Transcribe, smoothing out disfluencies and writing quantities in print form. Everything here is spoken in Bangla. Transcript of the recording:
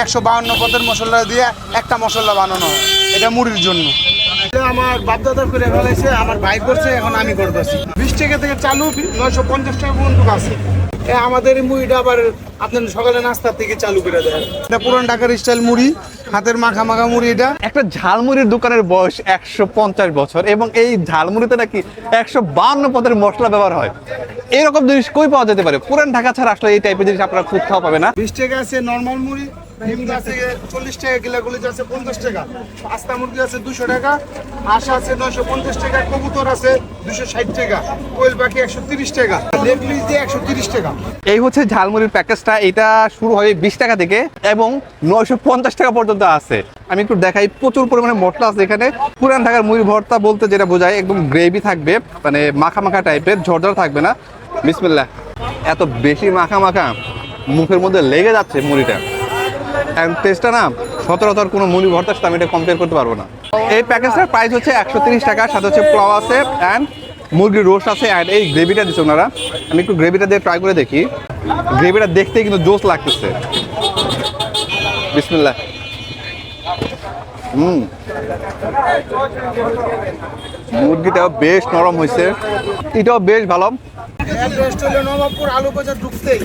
152 পদের মশলা দিয়ে একটা মশলা বানানো হয়, এটা মুড়ির জন্য। আমার বাপদাদা করে ফেলেছে, আমার ভাই করছে, এখন আমি করতেছি। 20 টাকা থেকে চালু, 950 টাকা পর্যন্ত আছে। আমাদের এই মুড়িটা আবার আপনার সকালে নাস্তার থেকে চালু করে দেয়। এটা পুরান ঢাকার স্টাইল মুড়ি, হাতের মাখা মাখা মুড়ি। এটা একটা ঝালমুড়ির দোকানের বয়স 150 বছর এবং এই ঝালমুড়িতে নাকি 152 পদের মশলা ব্যবহার হয়। এরকম জিনিস কই পাওয়া যেতে পারে? পুরান ঢাকা ছাড়া আসলে এই টাইপের জিনিস আপনারা কোথাও পাবে না। 20 টাকা আছে নরমাল মুড়ি, ডিম আছে 40 টাকা, গিলাগুলি আছে 50 টাকা, আস্তা মুরগি আছে 200 টাকা, হাঁস আছে 950 টাকা, কবুতর আছে 260 টাকা, কোয়েল পাখি 130 টাকা, লেগ পিস দিয়ে 130 টাকা। এই হচ্ছে ঝালমুড়ির প্যাকেজটা। এটা শুরু হয় 20 টাকা থেকে এবং 950 টাকা পর্যন্ত আছে। আমি একটু দেখাই, প্রচুর পরিমাণে মশলা আছে এখানে। পুরান ঢাকার মুড়ি ভর্তা বলতে যেটা বোঝায় একদম গ্রেভি থাকবে, মানে মাখা মাখা টাইপের, ঝরঝর থাকবে না। বিসমিল্লাহ, এত বেশি মাখা মাখা মুখের মধ্যে লেগে যাচ্ছে মুড়িটা। টেস্টটা না সচরাচর কোনো মুড়ি ভর্তার সাথে আমি এটা কম্পেয়ার করতে পারবো না। এই প্যাকেজটার প্রাইস হচ্ছে 130 টাকা, সাথে হচ্ছে পোলাও আছে অ্যান্ড মুরগির রোস্ট আছে অ্যান্ড এই গ্রেভিটা দিচ্ছে ওনারা। আমি একটু গ্রেভিটা দিয়ে ট্রাই করে দেখি। গ্রেভিটা দেখতে কিন্তু জোস লাগতেছে। বিসমিল্লাহ। মুরগিটাও বেশ নরম হয়েছে, এটাও বেশ ভালো। অ্যাড্রেস হলো নবাবপুর আলু বাজার ঢুকতেই